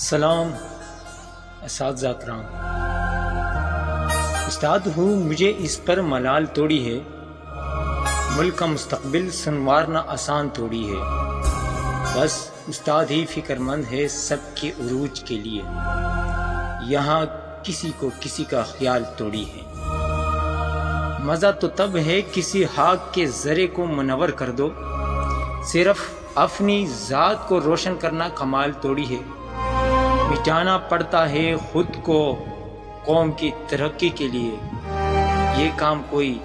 سلام اساتذہ کرام، استاد ہوں مجھے اس پر ملال توڑی ہے، ملک کا مستقبل سنوارنا آسان توڑی ہے، بس استاد ہی فکر مند ہے سب کے عروج کے لیے، یہاں کسی کو کسی کا خیال توڑی ہے۔ مزہ تو تب ہے کسی خاک کے ذرے کو منور کر دو، صرف اپنی ذات کو روشن کرنا کمال توڑی ہے، مٹانا پڑتا ہے خود کو قوم کی ترقی کے لیے، یہ کام کوئی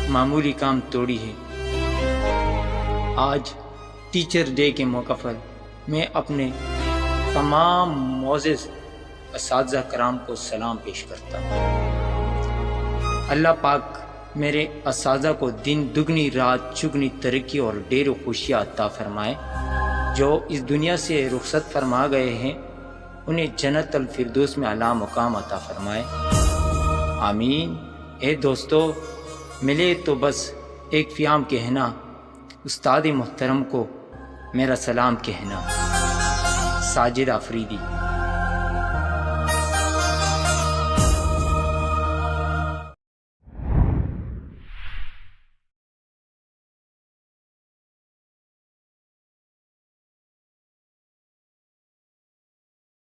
معمولی کام توڑی ہے۔ آج ٹیچر ڈے کے موقع پر میں اپنے تمام معزز اساتذہ کرام کو سلام پیش کرتا ہوں۔ اللہ پاک میرے اساتذہ کو دن دگنی رات چگنی ترقی اور ڈیر و خوشیاں عطا فرمائے، جو اس دنیا سے رخصت فرما گئے ہیں انہیں جنت الفردوس میں اعلیٰ مقام عطا فرمائے، آمین۔ اے دوستو، ملے تو بس ایک پیام کہنا، استاد محترم کو میرا سلام کہنا۔ ساجد آفریدی۔